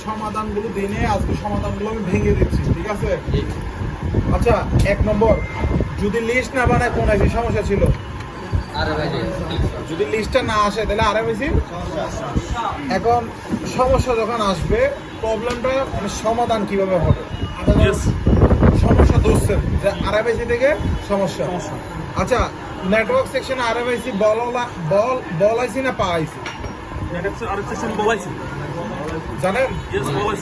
সমাধানগুলো দিনে আজকে সমাধানগুলো আমি ভেঙে দিচ্ছি, ঠিক আছে? আচ্ছা, 1 নম্বর, যদি লিস্ট না বানায় কোন আইসি সমস্যা ছিল? যদি লিস্টটা না আসে তাহলে আরএফআইসি এখন সমস্যা যখন আসবে প্রবলেমটা মানে সমাধান কিভাবে হবে? সমস্যা ধরছেন যে আরএফআইসি থেকে সমস্যা। আচ্ছা, নেটওয়ার্ক সেকশনে আরএফআইসি বল আইসি না পা আইসি জানেন?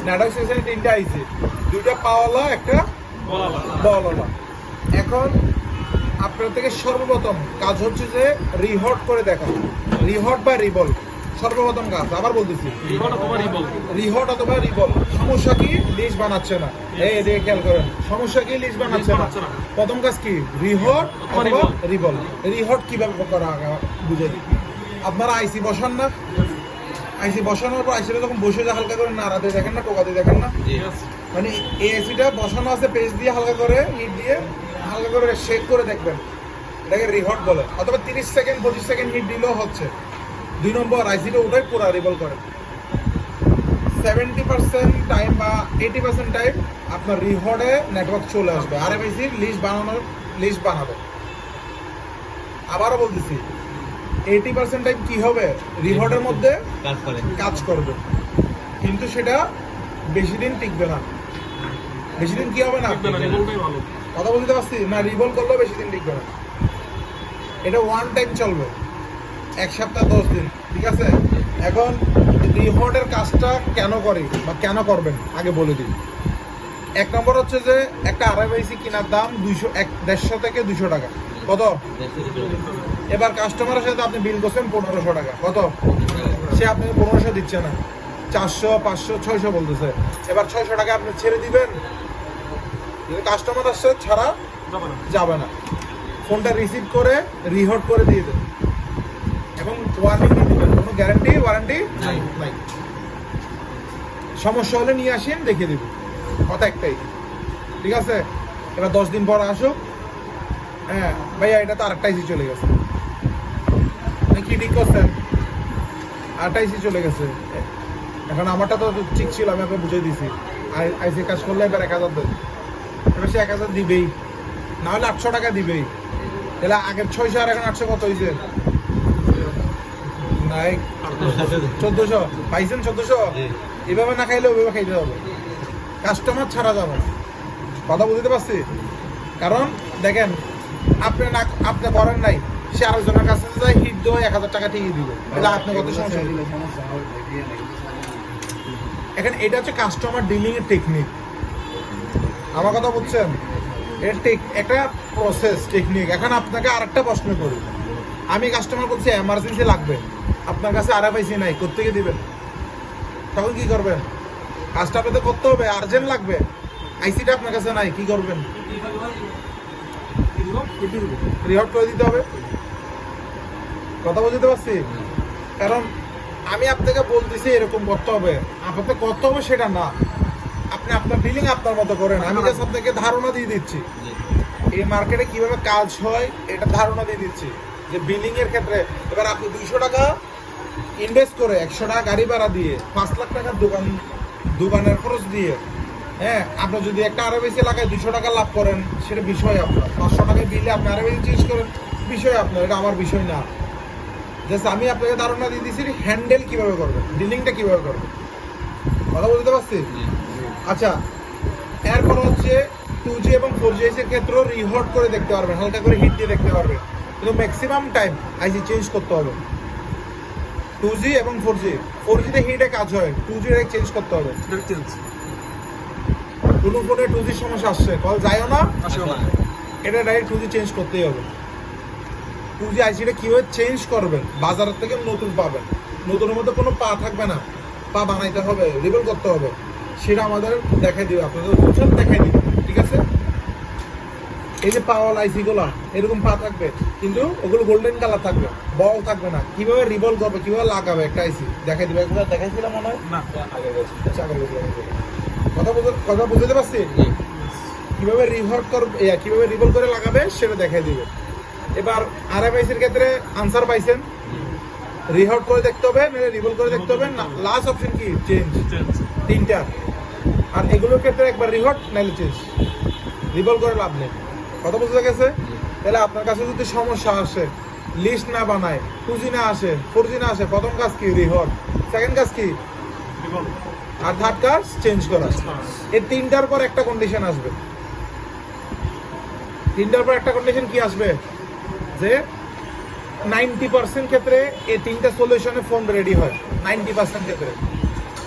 নেটওয়ার্ক সেকশনে 3টা আইসি, 2টা পাওয়ালা, একটা বলওয়ালা। এখন আপনার থেকে সর্বপ্রথম কাজ হচ্ছে যে রিহট করে দেখা, রিহট বা রিবল সর্বপ্রথম কাজ। আবার বলতেছি, রিহট অথবা রিবল। সমস্যা কি? লিস্ট বানাচ্ছে না। এদিকে খেয়াল করেন, সমস্যা কি? লিস্ট বানাচ্ছে না। প্রথম কাজ কি? রিহট অথবা রিবল। রিহট কিভাবে করা আগে বুঝে দিই। আপনারা আইসি বসান না, আইসি বসানোর পর আইসিটা যখন বসে যায় হালকা করে নাড়াতে দেখেন না, টোকাতে দেখেন না, মানে এই আইসিটা বসানো আছে পেজ দিয়ে হালকা করে হিট দিয়ে হালকা করে শেক করে দেখবেন, এটাকে রিহট বলে। অথবা 30 সেকেন্ড 25 সেকেন্ড হিট দিলেও হচ্ছে। 2 নম্বর, আইসিটা ওটাই পুরো রিবল করে। 70% টাইম বা 80% টাইম আপনার রিহটে নেটওয়ার্ক চলে আসবে, আরএফআইসির লিস্ট বানাবে। আবারও বলতেছি, 80% টাইম কি হবে? রিহটের মধ্যে কাজ করবে, কিন্তু সেটা বেশি দিন টিকবে না। বেশি দিন কি হবে না? কথা বলতে পারছি না? রিভল করলেও বেশি দিন টিকবে না। এটা ওয়ান টাইম চলবে, 1 সপ্তাহ 10 দিন, ঠিক আছে? এখন রিহটের কাজটা কেন করে বা কেন করবেন আগে বলে দিই। 1 নম্বর হচ্ছে যে একটা আরএফআইসি কেনার দাম 150 থেকে 200 টাকা। কত? এবার কাস্টমারের সাথে আপনি বিল করছেন 1500 টাকা। কত? সে আপনাকে 1500 দিচ্ছে না, 400 500 600 বলতেছে। এবার 600 টাকা আপনি ছেড়ে দিবেন? কাস্টমার আসছে ছাড়া যাবে না। ফোনটা রিসিভ করে রিহট করে দিয়ে দেন এবং ওয়ারেন্টি দিয়ে দেবেন। কোনো গ্যারান্টি ওয়ারেন্টি নাই। সমস্যা হলে নিয়ে আসেন, দেখিয়ে দেব। কথা একটাই, ঠিক আছে? এবার 10 দিন পর আসুক, হ্যাঁ ভাইয়া এটা তো আরেকটা আইসি চলে গেছে। কি ঠিক করছেন? আরেকটা আইসি চলে গেছে। এখন আমারটা তো ঠিক ছিল, আমি আপনাকে বুঝিয়ে দিছি। আইসি কাজ করলে এবার 1000 দেবে, এবার সে 1000 দিবেই, না হলে 800 টাকা দিবেই। তাহলে আগের 600 আর এখন 800 কত হয়েছে? নাই 1400 পাইছেন? 1400 এভাবে না খাইলে ওইভাবে খাইতে হবে, কাস্টমার ছাড়া যাবে না। কথা বুঝতে পারছি? কারণ দেখেন, আপনি করেন নাই, সে আরেকজনের কাছে যায় হিট দেওয়া 1000 টাকা ঠিকই দিবে, তাহলে আপনি কত সমস্যা দিলে। এখন এটা হচ্ছে কাস্টমার ডিলিং এর টেকনিক। আমার কথা বুঝছেন? এর একটা প্রসেস টেকনিক। এখন আপনাকে আরেকটা প্রশ্ন করি, আমি কাস্টমার বলছি এমার্জেন্সি লাগবে, আপনার কাছে আরএফআইসি নাই, কোত্থেকে দিবেন? তখন কি করবেন? কাজটা আপনাদের করতে হবে, আর্জেন্ট লাগবে, আইসিটা আপনার কাছে নাই, কি করবেন? রিহট করে দিতে হবে। কথা বুঝতে পারছি? কারণ আমি আপনাকে বলতেছি এরকম করতে হবে, আপনাকে করতে হবে সেটা না। আপনি আপনার ডিলিং আপনার মতো করেন, আমি জাস্ট আপনাকে ধারণা দিয়ে দিচ্ছি এই মার্কেটে কিভাবে কাজ হয়, এটা ধারণা দিয়ে দিচ্ছি যে বিলিং এর ক্ষেত্রে। এবার আপনি 200 টাকা ইনভেস্ট করে 100 টাকা গাড়ি ভাড়া দিয়ে 5 লাখ টাকার দোকানের খরচ দিয়ে, হ্যাঁ, আপনি যদি একটা আরএফআইসি এলাকায় 200 টাকা লাভ করেন, সেটা বিষয় আপনার। 500 টাকায় বিলে আপনি আরএফআইসি চেঞ্জ করেন, বিষয় আপনার, এটা আমার বিষয় না। জাস্ট আমি আপনাকে ধারণা দিয়ে দিচ্ছি হ্যান্ডেল কিভাবে করবেন, ডিলিংটা কিভাবে করবেন। কথা বলতে পারছি? আচ্ছা, এরপর হচ্ছে 2G এবং 4G এর ক্ষেত্রেও রিহট করে দেখতে পারবেন, হালকা করে হিট দিয়ে দেখতে পারবেন, কিন্তু ম্যাক্সিমাম টাইম আইসি চেঞ্জ করতে হবে। 2G এবং 4G তে হিটে কাজ হয়, 2G চেঞ্জ করতে হবে। কোনো ফোনে 2G সমস্যা আসছে, কল যায়ও না, এটা ডাইরেক্ট 2G চেঞ্জ করতেই হবে। 2G আইসিটা কীভাবে চেঞ্জ করবেন? বাজার থেকে নতুন পাবেন, নতুনের মধ্যে কোনো পা থাকবে না, পা বানাইতে হবে, রিবেল করতে হবে, সেটা আমাদের দেখাই দিবে, আপনাদের বুঝছেন, দেখাই দিবে, ঠিক আছে? এই যে পাওয়াল আইসিগুলো এরকম পা থাকবে, কিন্তু ওগুলো গোল্ডেন কালার থাকবে, বল থাকবে না। কিভাবে রিভল করবে, কিভাবে লাগাবে একটা আইসি দেখাই দিবে। এগুলো দেখাইছিলাম মনে হয় না, কথা বুঝতে পারছি? কিভাবে রিভল করবে, কিভাবে রিভল করে লাগাবে সেটা দেখাই দিবে। এবার আরএফআইসির ক্ষেত্রে আনসার পাইছেন, রিহট করে দেখতে হবে, নাহলে রিভল করে দেখতে হবে, লাস্ট অপশন কি চেঞ্জ। তিনটা। আর এগুলোর ক্ষেত্রে একবার রিহট নাহলে চেঞ্জ, রিভল করে লাভ নেই। কথা বুঝতে গেছে? তাহলে আপনার কাছে যদি সমস্যা আসে, লিস্ট না বানায়, 2G না আসে, 4G না আসে, প্রথম কাজ কি রিহট, সেকেন্ড কাজ কি আর থার্ড কাজ চেঞ্জ করা। এই তিনটার পর একটা কন্ডিশন আসবে। তিনটার পর একটা কন্ডিশন কি আসবে, যে 90% ক্ষেত্রে এই তিনটা সলিউশনে ফোন রেডি হয় 90% ক্ষেত্রে।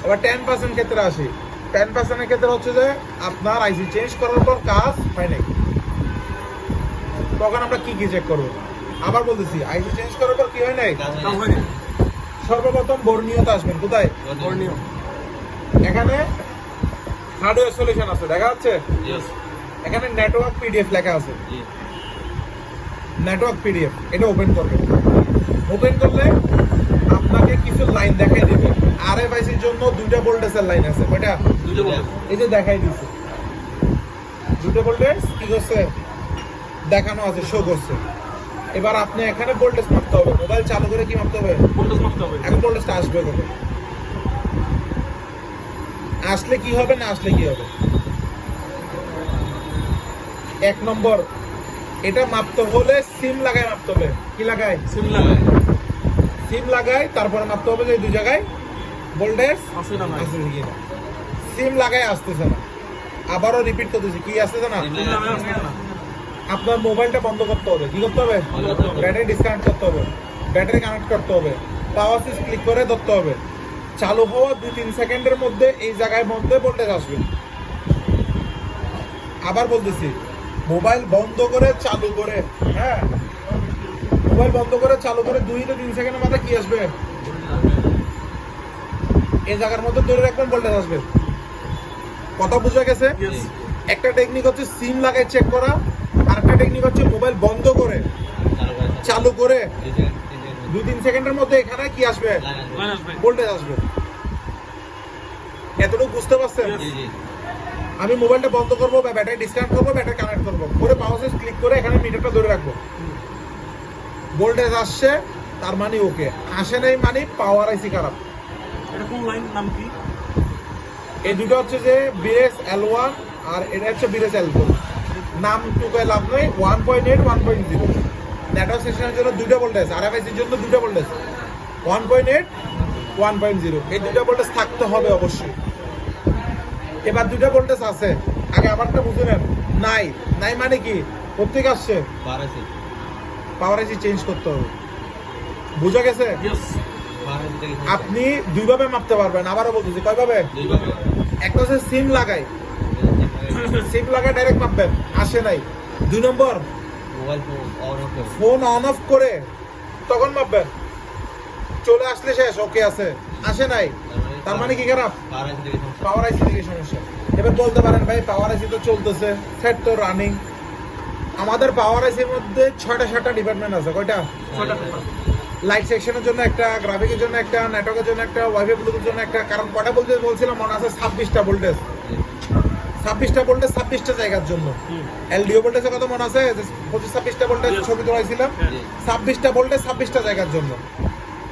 এবার 10% ক্ষেত্রে আসি। 10% ক্ষেত্রে হচ্ছে যে আপনার আইসি চেঞ্জ করার পর কাজ হয় নাই। তখন আমরা কি কি চেক করবো? আবার বলতেছি, আইসি চেঞ্জ করার পর কি হয় নাই? সর্বপ্রথম বর্ণীয়তা আসবেন। কোথায়? বর্ণীয়। এখানে হার্ডওয়্যার সলিউশন আছে, দেখা যাচ্ছে? এখানে নেটওয়ার্ক পিডিএফ লেখা আছে। নেটওয়ার্ক পিডিএফ, এটা ওপেন করবেন। ওপেন করলে আপনাকে কিছু লাইন দেখাই দিবে। আরএফআইসির জন্য দুইটা ভোল্টেজের লাইন আছে। কয়টা? দুটো ভোল্টেজ। এই যে দেখাই দিছে, দুটো ভোল্টেজ কি করছে দেখানো আছে, শো করছে। এবার আপনি এখানে ভোল্টেজ মাপতে হবে। মোবাইল চালু করে কি মাপতে হবে? ভোল্টেজ মাপতে হবে। এখন ভোল্টেজটা আসবে কত? আসলে কি হবে, না আসলে কি হবে? 1 নম্বর, এটা মাপতে হলে সিম লাগায় মাপতে হবে। কি লাগায়? সিম লাগায়। সিম লাগায়, তারপরে মাপতে হবে যে দুই জায়গায় ভোল্টেজ আছে না আছে কিনা। সিম লাগায় আসতেছে না। আবারও রিপিট করতেছি, কি আসতেছে না? আপনার মোবাইলটা বন্ধ করতে হবে। কি করতে হবে? ব্যাটারি ডিসকানেক্ট করতে হবে, ব্যাটারি কানেক্ট করতে হবে, পাওয়ার সুইচ ক্লিক করে ধরতে হবে। চালু হওয়া 2-3 সেকেন্ডের মধ্যে এই জায়গায় মধ্যে ভোল্টেজ আসবে। আবার বলতেছি, মোবাইল বন্ধ করে চালু করে, হ্যাঁ, মোবাইল বন্ধ করে চালু করে 2-3 সেকেন্ডের মধ্যে কি আসবে? এই জায়গার মধ্যে ধরে রাখবেন, ভোল্টেজ আসবে। কথা বুঝা গেছে? একটা টেকনিক হচ্ছে সিম লাগায় চেক করা, আর একটা টেকনিক হচ্ছে মোবাইল বন্ধ করে চালু করে 2-3 সেকেন্ডের মধ্যে এখানে কি আসবে? ভোল্টেজ আসবে। এতটুকু বুঝতে পারছেন? আমি মোবাইলটা বন্ধ করবো বা ব্যাটারি ডিসকানেক্ট করবো, ব্যাটারি কানেক্ট করবো, করে পাওয়ার সুইচ ক্লিক করে এখানে মিটারটা ধরে রাখবো। ভোল্টেজ আসছে তার মানে ওকে, আসে নাই মানে পাওয়ার আইসি খারাপ। এটা কোন লাইন, নাম কি? এই দুটো হচ্ছে যে বিএস L1 আর এটা হচ্ছে বিএস L4। নাম টুকায় লাভ নয়। 1.8 1.0 নেটওয়ার্ক সেকশনের জন্য দুটো ভোল্টেজ, আরএফআইসির জন্য দুটো ভোল্টেজ 1.8 1.0। এই দুটো ভোল্টেজ থাকতে হবে অবশ্যই। এবার দুটো ভোল্টেজ আছে, আগে আবারটা বুঝে নেন। নাই নাই মানে কি? প্রত্যেক আসছে পাওয়ার আইসি চেঞ্জ করতে হবে। বুঝা গেছে? আপনি দুইভাবে মাপতে পারবেন। আবারও বলতেছি, কয়ভাবে? একটা হচ্ছে সিম লাগাই, সিম লাগাই ডাইরেক্ট মাপবেন, আসে নাই। 2 নম্বর, ফোন অন অফ করে তখন মাপবেন, চলে আসলে শেষ, ওকে আছে, আসে নাই তার মানে কি খারাপ? পাওয়ার আইসি থেকে সমস্যা। এবার বলতে পারেন ভাই পাওয়ার আইসি তো চলতেছে, সেট তো রানিং। আমাদের পাওয়ার আইসির মধ্যে 6টা ডিপার্টমেন্ট আছে। কয়টা? 6টা। লাইট সেকশনের জন্য একটা, গ্রাফিকের জন্য একটা, নেটওয়ার্কের জন্য একটা, ওয়াইফাই ব্লুটুথের জন্য একটা। কারণ কটা বলতে বলছিলাম মনে আছে? 26টা ভোল্টেজ। 26টা ভোল্টেজ 26টা জায়গার জন্য। এলডিও ভোল্টেজের কথা মনে আছে? 26টা ভোল্টেজ ছবি তোলাইছিলাম। 26টা ভোল্টেজ 26টা জায়গার জন্য।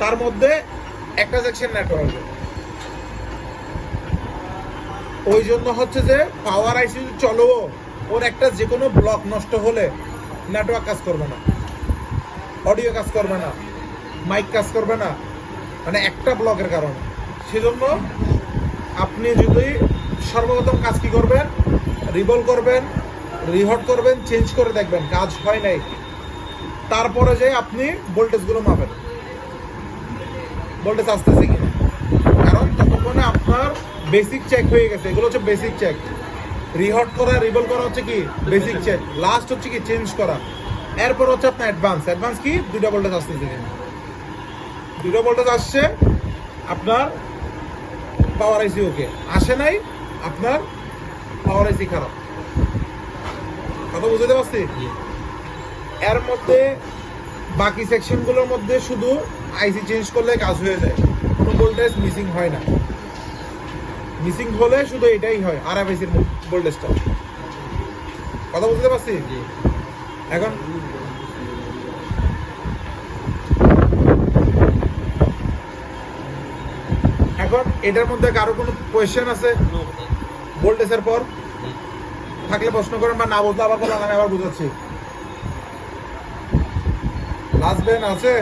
তার মধ্যে একটা সেকশন নেটওয়ার্ক। ওই জন্য হচ্ছে যে পাওয়ার আইসি চলো, ওর একটা যে কোনো ব্লক নষ্ট হলে নেটওয়ার্ক কাজ করবে না, অডিও কাজ করবে না, মাইক কাজ করবে না, মানে একটা ব্লকের কারণে। সেজন্য আপনি যদি সর্বপ্রথম কাজ কি করবেন? রিভল করবেন, রিহট করবেন, চেঞ্জ করে দেখবেন কাজ হয় নাই। তারপরে যে আপনি ভোল্টেজগুলো মাপেন, ভোল্টেজ আসতেছে কিনা। কারণ ততক্ষণে আপনার বেসিক চেক হয়ে গেছে। এগুলো হচ্ছে বেসিক চেক। রিহট করা, রিভল করা হচ্ছে কি বেসিক চেক। লাস্ট হচ্ছে কি চেঞ্জ করা। এরপর হচ্ছে আপনার অ্যাডভান্স। অ্যাডভান্স কি? 2টা ভোল্টেজ আসতেছে কিনা। 2টা ভোল্টেজ আসছে, আপনার পাওয়ার আইসি ওকে। আসে নাই, আপনার পাওয়ার আইসি খারাপ। কথা বুঝতে পারছি? এর মধ্যে বাকি সেকশনগুলোর মধ্যে শুধু আইসি চেঞ্জ করলে কাজ হয়ে যায়, কোনো ভোল্টেজ মিসিং হয় না। মিসিং হলে শুধু এটাই হয়, আরএফআইসির ভোল্টেজটা। কথা বুঝতে পারছি? এখন এখন এটার মধ্যে কারো কোনো কোয়েশ্চেন আছে ভোল্টেজের পর? থাকলে প্রশ্ন করেন, বা না বুঝলে আবার বলেন, আমি আবার বুঝাচ্ছি। লাস্ট বেন আছে?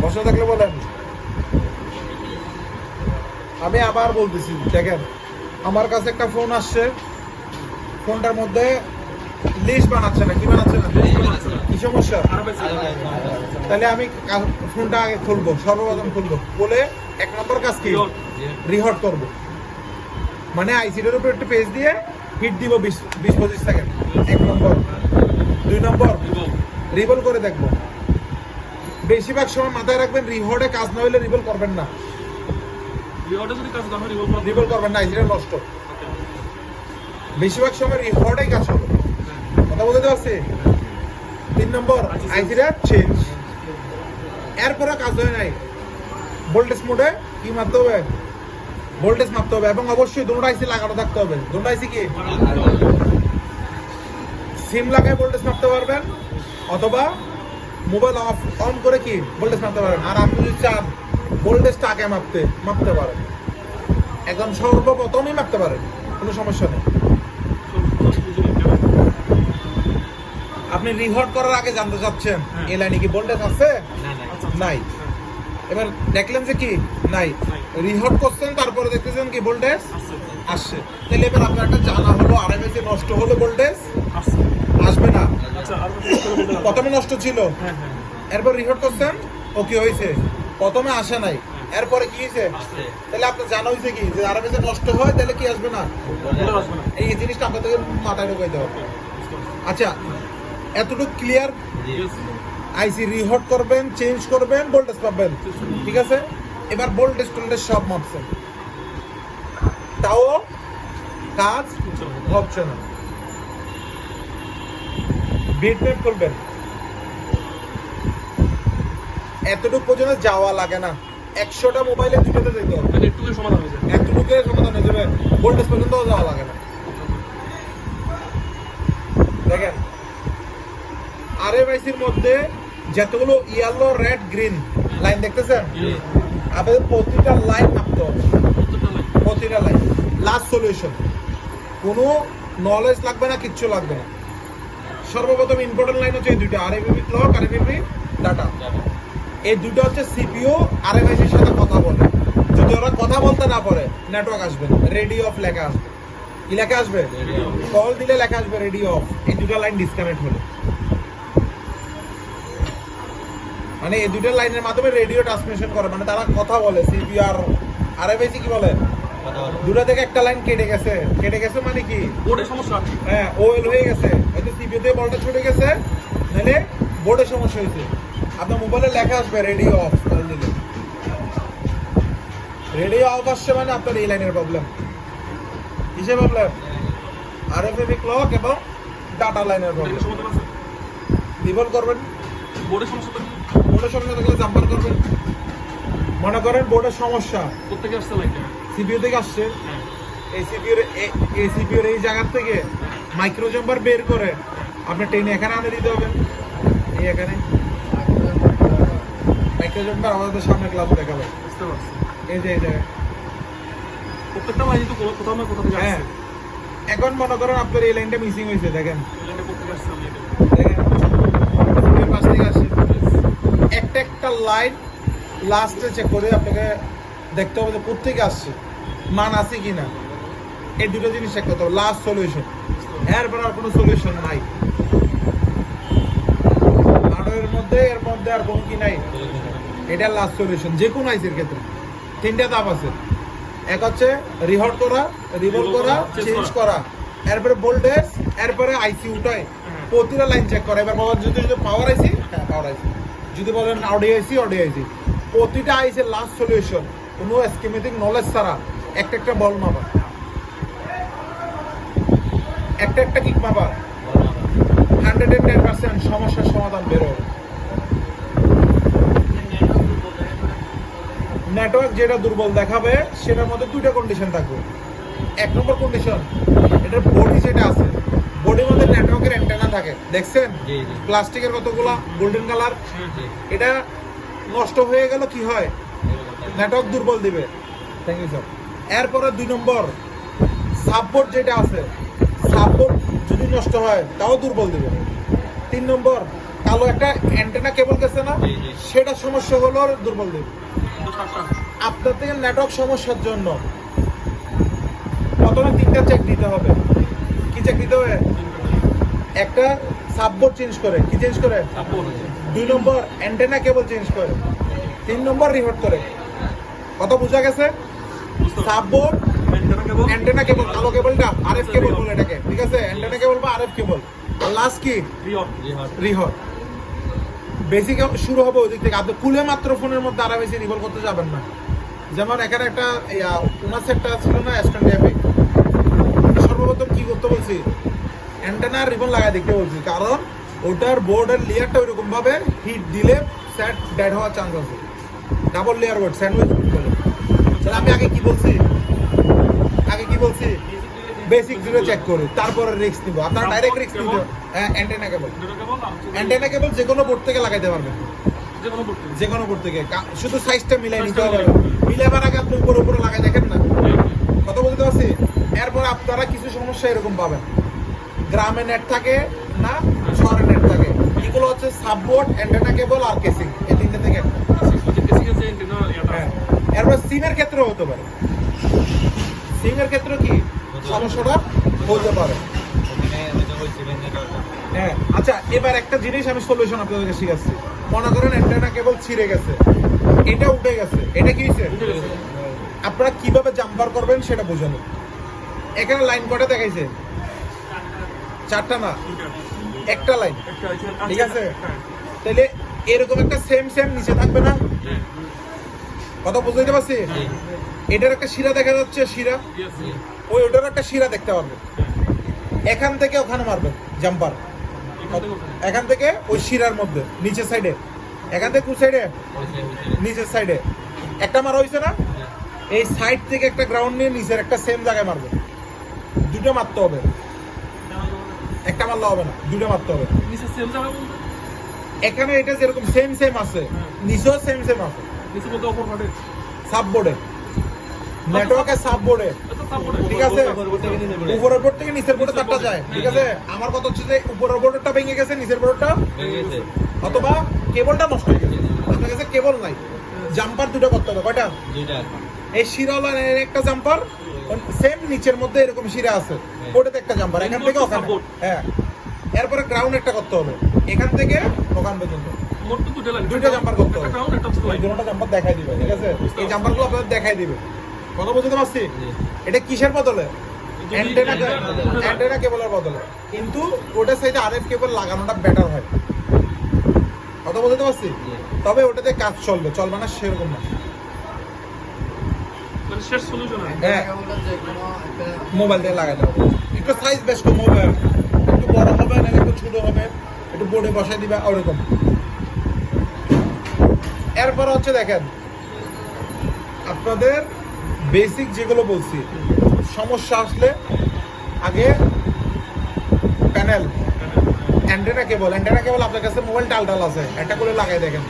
প্রশ্ন থাকলে বলেন। আমি আবার বলতেছি, দেখেন আমার কাছে একটা ফোন আসছে, ফোনটার মধ্যে লিস্ট বানাচ্ছে না, কি বানাচ্ছে না, কি সমস্যা? তাহলে আমি ফোনটা আগে খুলবো, সর্বপ্রথম খুলবো, বলে এক নম্বর কাজ কি, রিহট করব। মানে আইসিডির উপর একটা পেজ দিয়ে হিট দিব 20-25 সেকেন্ড, এক নম্বর। 2 নম্বর রিভল করে দেখবো। বেশিরভাগ সময় মাথায় রাখবেন, রিহটে কাজ না হলে রিভল করবেন না, রিভল করবেন না, আইসিডি নষ্ট। বেশিরভাগ সময় রিহটে কাজ হবে, কথা বলতে পারছি? 3 নম্বর আইসিডি চেঞ্জ। এরপরে কাজ হয় নাই, ভোল্টেজ মোডে কি মারতে হবে, ভোল্টেজ মাপতে হবে, এবং অবশ্যই দুটো আইসি লাগানো থাকতে হবে। দুটো আইসি কি সিম লাগায় ভোল্টেজ মাপতে পারবেন, অথবা মোবাইল অন করে কি ভোল্টেজ মাপতে পারেন। আর আপনি যদি চান ভোল্টেজটা আগে মাপতে পারেন, একদম সর্বপ্রথমই মাপতে পারেন, কোনো সমস্যা নেই। আপনি রিহট করার আগে জানতে চাচ্ছেন এই লাইনে কি ভোল্টেজ আছে? নাই। এবার দেখলেন যে কি নাই, রিহট করছেন, তারপরে দেখতেছেন কি ভোল্টেজ আসছে। তাহলে এবার আপনার একটা জানা হলো, আরএমএস নষ্ট হলে ভোল্টেজ আসবে না। প্রথমে নষ্ট ছিল, এরপর রিহট করছেন, ওকে হয়েছে, প্রথমে আসে নাই, এরপরে কি হয়েছে? তাহলে আপনার জানা হয়েছে কি যে আরএমএস নষ্ট হয়, তাহলে কি আসবে না, এই জিনিসটা আপনাদের মাথায় ঢুকাইতে হবে। আচ্ছা, এতটুকু ক্লিয়ার? আইসি রিহট করবেন, চেঞ্জ করবেন, ভোল্টেজ পাবেন, ঠিক আছে? এবার ভোল্টেজ টোল্টেজ সব মাপছেন, তাও কাজ হচ্ছে না। বিটম্যাপ করবেন, এতটুকু পর্যন্ত যাওয়া লাগে না, 100টা মোবাইলে 2টাতে যেতে হবে, একটুকুই সমাধান হয়ে যায়। এতটুকু সমাধান হয়ে যাবে, ভোল্টেজ পর্যন্ত যাওয়া লাগে না। দেখেন আরএমআইসির মধ্যে যতগুলো ইয়েলো, রেড, গ্রিন লাইন দেখতেছেন, আপনাদের প্রতিটা লাইন মাপতে হবে, প্রতিটা লাইন। লাস্ট সলিউশন, কোনো নলেজ লাগবে না, কিচ্ছু লাগবে না। সর্বপ্রথম ইম্পর্টেন্ট লাইন হচ্ছে এই দুইটা, আরএমএবি ক্লক, আরএমএবি ডাটা। এই দুটো হচ্ছে সিপিইউ আরএমআইসির সাথে কথা বলে। যদি ওরা কথা বলতে না পারে, নেটওয়ার্ক আসবে না, রেডি অফ লেখা আসবে। কি লেখা আসবে? কল দিলে লেখা আসবে রেডি অফ। এই দুটো লাইন ডিসকানেক্ট হলে, মানে এই দুটো লাইনের মাধ্যমে রেডিও ট্রান্সমিশন করে, মানে তারা কথা বলে। সিপিইউ আর আরএমআইসি কি বলে, দুটো থেকে একটা লাইন কেটে গেছে মানে কি বোর্ডের সমস্যা, হ্যাঁ ওয়েল হয়ে গেছে, হয়তো সিপিইউ থেকে বলটা ছুটে গেছে, নাহলে বোর্ডের সমস্যা হয়েছে। আপনার মোবাইলে লেখা আসবে রেডিও অফ, কল দিলে রেডিও অফ আসছে, মানে আপনার এই লাইনের প্রবলেম। কিসের প্রবলেম? আরএমএবি ক্লক এবং ডাটা লাইনের প্রবলেম। সমাধান আছে। রিভলভ করবেন, বোর্ডের সমস্যা থাকলে বোর্ডের সমস্যা থাকলে জাম্পার করবেন। মনে করেন বোর্ডের সমস্যা প্রত্যেকে আসতে লাগে। সিপিইউ থেকে আসছে, এই সিপিইউর এই জায়গা থেকে মাইক্রো জাম্পার বের করে আপনি টেনে এখানে আনে দিতে হবে। এই এখানে মাইক্রো জাম্পার আমাদের সামনে ক্লাস দেখাবে, বুঝতে পারছি। এই যে এই জায়গায় প্রত্যেকটা লাইন তো কোথাও না কোথাও থেকে হ্যাঁ। আসছে। এখন মনে করেন আপনার এই লাইনটা মিসিং হয়েছে, দেখেন এই লাইনটা প্রত্যেকে আসছে, আমি এটা দেখেন সিপিইউর পাশ থেকে আসছে। একটা লাইন লাস্টে চেক করে আপনাকে দেখতে হবে যে কোত্থেকে আসছে, মান আছে কিনা। এই দুটো জিনিস চেক করতে হবে, লাস্ট সলিউশন। এরপর আর কোনো সলিউশন নাই এর মধ্যে আর কোনো কি নাই, এটা লাস্ট সলিউশন যে কোনো আইসির ক্ষেত্রে। 3টা ধাপ আছে, এক হচ্ছে রিহট করা, রিভলভ করা, চেঞ্জ করা, এরপরে ভোল্টেজ, এরপরে আইসি উঠায়, প্রতিটা লাইন চেক করা। এবার বাবা যদি পাওয়ার আইসি, হ্যাঁ পাওয়ার আইসি, যদি বলেন অডিও আইসি, অডিও আইসি, প্রতিটা আইসির লাস্ট সলিউশন কোনো স্কিমেটিক নলেজ ছাড়া একটা বল মাপা, একটা কিক মাপা, 110% সমস্যার সমাধান বের হবে। নেটওয়ার্ক যেটা দুর্বল দেখাবে সেটার মধ্যে 2টা কন্ডিশন থাকবে। 1 নম্বর কন্ডিশন, এটার বডি যেটা আছে, বডির মধ্যে নেটওয়ার্কের অ্যান্টেনা থাকে, দেখছেন প্লাস্টিকের কতগুলা গোল্ডেন কালার, এটা নষ্ট হয়ে গেল কি হয়, নেটওয়ার্ক দুর্বল দিবে। Thank you sir. এরপরে 2 নম্বর সাপোর্ট যেটা আছে, সাপোর্ট যদি নষ্ট হয় তাও দুর্বল দিবে। 3 নম্বর কালো একটা অ্যান্টেনা কেবল গেছে না, সেটা সমস্যা হলো দুর্বল দিবে। আপনার থেকে নেটওয়ার্ক সমস্যার জন্য প্রথমে 3টা চেক দিতে হবে। কি চেক দিতে হবে? একটা সাপোর্ট চেঞ্জ করে, কি চেঞ্জ করে? 2 নম্বর অ্যান্টেনা কেবল চেঞ্জ করে, 3 নম্বর রিহট করে। কথা বোঝা গেছে? সাপোর্ট, অ্যান্টেনা কেবল, কালো কেবলটা আরএফ কেবল বলে এটাকে, ঠিক আছে? অ্যান্টেনা কেবল বা আরএফ কেবল। আর লাস্ট কি? রিহট। বেসিক শুরু হবে ওই দিক থেকে। আপনি খুলে মাত্র ফোনের মধ্যে আরো বেশি রিভল করতে যাবেন না। যেমন এখানে একটা ওনার সেটটা ছিল না স্ট্যান্ড অ্যাপে, সর্বপ্রথম কি করতে বলছি, অ্যান্টেনা রিবন লাগাই দেখতে বলছি, কারণ ওটার বোর্ডের লেয়ারটা ওইরকম ভাবে হিট দিলে সেট ডেড হওয়ার চান্স আছে। ডাবল লেয়ার বোর্ড স্যান্ডউইচ বলে। তাহলে আমি আগে কি বলছি, বেসিক জিরো চেক করি, তারপরে রিস্ক নিব। আপনার ডাইরেক্ট রিস্ক নিতে অ্যান্টেনা কেবল যে কোনো বোর্ড থেকে লাগাইতে পারবেন, যে কোনো বোর্ড থেকে, শুধু সাইজটা মিলাই নিতে হবে। মিলাবার আগে আপনি উপরে লাগাই দেখেন না, কথা বলতে পারছি? এরপর আপনারা কিছু সমস্যা এরকম পাবেন, গ্রামে নেট থাকে না, শহরে নেট থাকে। এগুলো হচ্ছে সাববোর্ড, অ্যান্টেনা কেবল আর কেসিং, এই 3টে থেকে। হ্যাঁ, এরপর সিমের ক্ষেত্রেও হতে পারে। সিমের ক্ষেত্রে কি সমস্যাটা হতে পারে? হ্যাঁ, আচ্ছা, এবার একটা জিনিস আমি সলিউশন আপনাদেরকে শিখাচ্ছি। মনে করেন অ্যান্টেনা কেবল ছিঁড়ে গেছে, এটা উঠে গেছে, এটা কি হয়েছে? আপনারা কিভাবে জাম্পার করবেন সেটা বোঝানো। এখানে লাইন কটা দেখাইছে? 4টা না, একটা লাইন, ঠিক আছে? তাহলে এরকম একটা সেম নিচে থাকবে না? কথা বুঝতে পারছি? এটার একটা শিরা দেখা যাচ্ছে, শিরা, ওটার একটা শিরা দেখতে পারবে। এখান থেকে ওখানে মারবে জাম্পার, এখান থেকে ওই শিরার মধ্যে নিচের সাইডে, এখান থেকে কোন সাইডে? নিচের সাইডে একটা মারা হয়েছে না? এই সাইড থেকে একটা গ্রাউন্ড নিয়ে নিচের একটা সেম জায়গায় মারবে। 2টা মারতে হবে, একটা মারলে হবে না, 2টা মারতে হবে। এখানে এটা যেরকম সেম আছে, নিচেও সেম আছে। সাববোর্ডে, নেটওয়ার্কের সাববোর্ডে, ঠিক আছে? উপরের বোর্ড থেকে নিচের বোর্ডে তারটা যায়, ঠিক আছে? আমার কথা হচ্ছে যে উপরের বোর্ডটা ভেঙে গেছে, নিচের বোর্ডটা অথবা কেবলটা নষ্ট হয়ে গেছে, আপনার কাছে কেবল নাই। জাম্পার 2টা করতে হবে, কয়টা? 2টা। এই শিরাওয়ালা একটা জাম্পার, সেম নিচের মধ্যে এরকম শিরা আছে, ওটাতে একটা জাম্পার, এখান থেকে ওখানে। হ্যাঁ, এরপরে গ্রাউন্ড একটা করতে হবে, এখান থেকে ওখান পর্যন্ত 2টা জাম্পার করতে হবে। এই 2টা জাম্পার দেখাই দিবে, ঠিক আছে? এই জাম্পারগুলো আপনাদের দেখাই দিবে। কথা বুঝতে পারছি? এটা কিসের বদলে? অ্যান্টেনা কেবলের বদলে, কিন্তু ওটার সাইডে আরএফ কেবল লাগানোটা বেটার হয়। কথা বুঝতে পারছি? তবে ওটাতে কাজ চলবে না সেরকম না। মোবাইল দিয়ে লাগাই দেবো, একটু সাইজ বেশ কম হবে, একটু বড় হবে না, একটু ছোট হবে, একটু বোর্ডে বসাই দিবে ওরকম। এরপর হচ্ছে দেখেন, আপনাদের বেসিক যেগুলো বলছি, সমস্যা আসলে আগে প্যানেল, অ্যান্টেনা কেবল আপনার কাছে মোবাইল টাল আছে, একটা করে লাগাই দেখেন।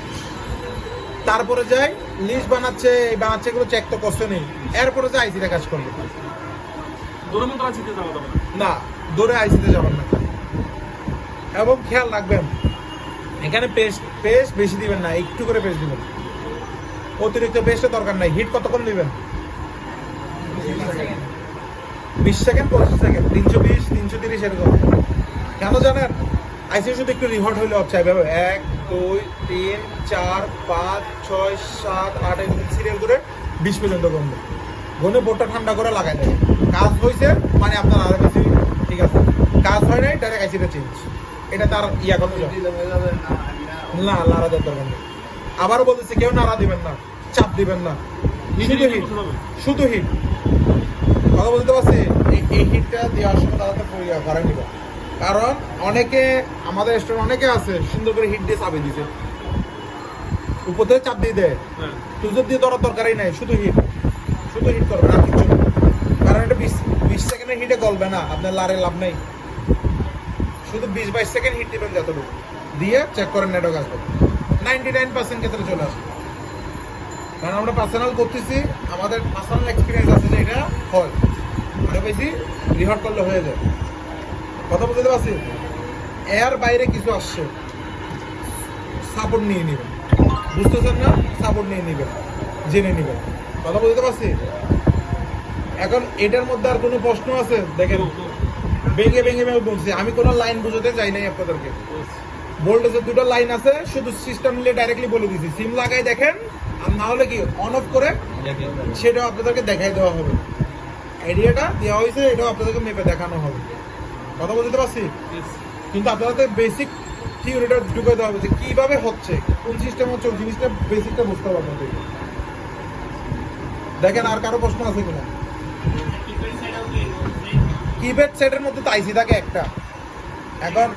তারপরে যাই লিস্ট বানাচ্ছে এগুলো চেক তো করছে নেই, এরপরে যে আইসিতে কাজ করবে না, দৌড়ে আইসিতে যাবেন না। এবং খেয়াল রাখবেন, এখানে পেস্ট বেশি দিবেন না, একটু করে পেস্ট দিবেন, অতিরিক্ত পেস্টের দরকার নাই। হিট কতক্ষণ দিবেন? 20 সেকেন্ড, 25 সেকেন্ড, 320, 330 এরকম। কেন জানেন? আইসি শুধু একটু রিহট হইলে হচ্ছে, 1, 2, 3, 4, 5, 6, 7, 8 এরকম সিরিয়াল করে 20 পর্যন্ত গন্ধ গনে বোর্ডটা ঠান্ডা করে লাগাই দেবে। কাজ হয়েছে মানে আপনার আরো বেশি, ঠিক আছে? কাজ হয় নাই, ডাইরেক্ট আইসিটা চেঞ্জ। এটা তার করতে না, নাড়া দেওয়ার দরকার নেই। আবারও বলতেছি, কেউ নাড়া দিবেন না, চাপ দিবেন না, শুধু হিট। কথা বলতে পারছি? এই হিটটা দেওয়ার সময় তাদের করে নিব, কারণ অনেকে আমাদের রেস্টুরেন্ট অনেকে আছে সুন্দর করে হিট দিয়ে চাপে দিছে, উপর থেকে চাপ দিয়ে দেয়, তুজোর দিয়ে ধরার দরকারই নাই, শুধু হিট করবে না, কিছু না। কারণ এটা 20 সেকেন্ডের হিটে গলবে না, আপনার লারে লাভ নেই। শুধু 20-22 সেকেন্ড হিট দিবেন, যতটুকু দিয়ে চেক করেন নেটওয়ার্ক আসবে, 99% ক্ষেত্রে চলে আসবে। কারণ আমরা পার্সোনাল করতেছি, আমাদের পার্সোনাল এক্সপিরিয়েন্স আছে যে এটা হয়, আরো বেশি রিহট করলে হয়ে যায়। কথা বুঝতে পারছি? এর বাইরে কিছু আসছে, সাপোর্ট নিয়ে নেবেন। বুঝতেছেন না? সাপোর্ট নিয়ে নেবেন, জেনে নেবেন। কথা বুঝতে পারছি? এখন এটার মধ্যে আর কোনো প্রশ্ন আছে? দেখেন, ভেঙে ভেঙে ভেঙে বলছি, আমি কোনো লাইন বুঝাতে চাই নাই আপনাদেরকে। ভোল্টেজের দুটো লাইন আছে, শুধু সিস্টেম নিয়ে ডাইরেক্টলি বলে দিছি, সিম লাগাই দেখেন, আর না হলে কি অন অফ করে সেটাও আপনাদেরকে দেখাই দেওয়া হবে। আইডিয়াটা দেওয়া হয়েছে, এটাও আপনাদেরকে মেপে দেখানো হবে। কথা বলতে পারছি? কিন্তু আপনাদের বেসিক থিওরিটা ঢুকে দেওয়া হবে যে কীভাবে হচ্ছে, কোন সিস্টেম হচ্ছে, ওই জিনিসটা বেসিকটা বুঝতে হবে আপনাদের। দেখেন আর কারো প্রশ্ন আছে কিনা? কিপ্যাড সেটের মধ্যে তো আইসি থাকে একটা, এখন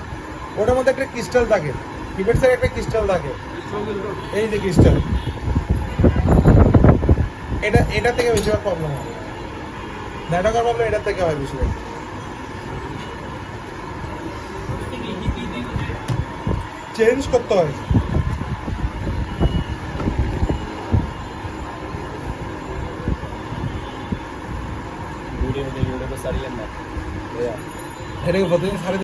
ওটার মধ্যে একটা ক্রিস্টাল থাকে, কিপ্যাড সেট একটা ক্রিস্টাল থাকে, এই যে ক্রিস্টাল, এটা থেকে বেশিরভাগ প্রবলেম হয়, নেটওয়ার্কের প্রবলেম এটার থেকে হয় বেশিরভাগ। চেঞ্জ করতে হয়। वीडियो में सारी है ना এটাকে প্রতিদিন সাড়ে